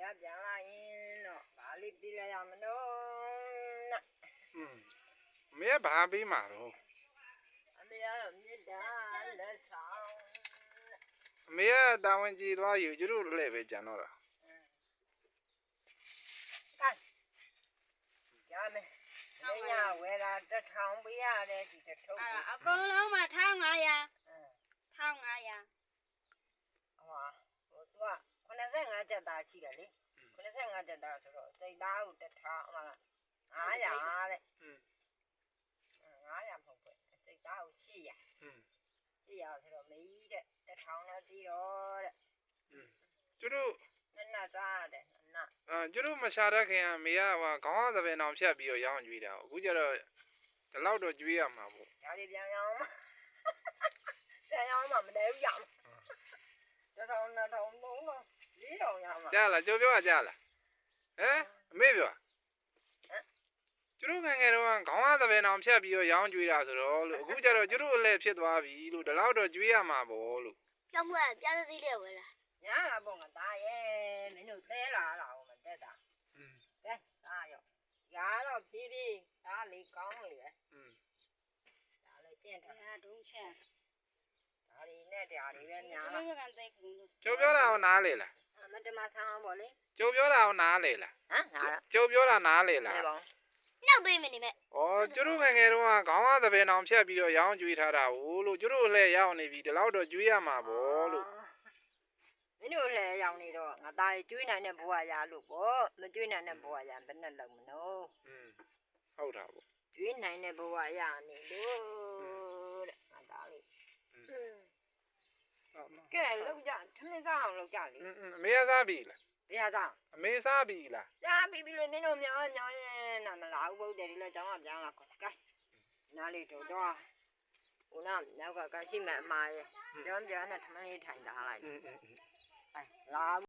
ရပြန်လာရင်တော့ဘာလေးပြီးလိုက်ရမလို့နဲ့အမေကဘာပေးမှာတော့အမေကတော့မြစ်တာလက်ဆောင်အမေကတာဝန်ကြီးသွားယူကျတို့လည်းပဲကြံတော့တာရမယ်မင်းကဝယ်တာ1000ပေးရတယ်ဒီတစ်ထုပ်အကုန်လုံးမှာ1500 1500ဟိုသူက85ကျပ်သားရှိတယ်လေ85ကျပ်သားဆိုတော့စိတ်သားကို1000ဟို900တဲ့900မဟုတ်ဘူးစိတ်သားကို800800ဆိုတော့မကြီးတဲ့1000နဲ့ပြီးတော့တဲ့ကျတို့နတ်သားတဲ့နတ်ကျတို့မရှာတတ်ခင်ကမေကဟိုခေါင်းသပင်အောင်ဖြတ်ပြီးတော့ရောင်းကြွေးတာအခုကျတော့ဒီလောက်တော့ကြွေးရမှာပေါ့ဒါတွေပြန်ရောင်းမှာပြန်ရောင်းမှာမတည့်ဘူးရမှာ1000 2000 3000 4000ရမှာကြားလားကြိုးပြောကြားလားအမေပြောကျတို့ငယ်ငယ်တော့ခေါင်းသပင်အောင်ဖြတ်ပြီးတော့ရောင်းကြွေးတာဆိုတော့လို့အခုကျတော့ကျတို့အလဲဖြစ်သွားပြီလို့ဒီလောက်တော့ကြွေးရမှာပေါ့လို့ပြောင်းပြစည်းလေးဝယ်လာညာလာပေါ့ငါသားရဲ့မင်းတို့သေးလာတာကိုမတက်တာကဲသားရောရာတော့ဖြည်းဖြည်းသားလေးကောင်းလေဒါလေးကျင့်တာဒုံးချက်ဒါလေးနဲ့တရားလေးပဲညာလာကျုပ်ပြောတာကိုနားလေလားမတမဆန်းအောင်ပေါ့လေကျုပ်ပြောတာကိုနားလေလားနားကျုပ်ပြောတာနားလေလားနောက်ပေးမယ်နေမဲ့ကျတို့ငယ်ငယ်တော့ခေါင်းသပင်အောင်ဖြတ်ပြီးတော့ရောင်းကြွေးထားတာဟုတ်လို့ကျတို့အလဲရောက်နေပြီဒီလောက်တော့ကြွေးရမှာပေါ့လို့မင်းတို့လည်းရောင်နေတော့ငါသားကျွေးနိုင်တဲ့ဘဝရလို့ပေါ့မကျွေးနိုင်တဲ့ဘဝရဘယ်နဲ့လောက်မလို့ဟုတ်တာပေါ့ကျွေးနိုင်တဲ့ဘဝရနေလို့တဲ့ငါသားလေးကဲလောက်ကြထမင်းစားအောင်လောက်ကြလေအမေစားပြီလားဘယ်စားအမေစားပြီလားစားပြီပြီလေမင်းတို့မြောင်းရင်နာမလားဘူးဘုတ်တယ်ဒီလိုကြောင်းကပြောင်းလာခေါ်ကဲနားလေးတို့တော့ဟိုနောက်နောက်ကရှိမဲ့အမားရဲ့ပြောင်းနဲ့ထမင်းလေးထိုင်ထားလိုက်လာ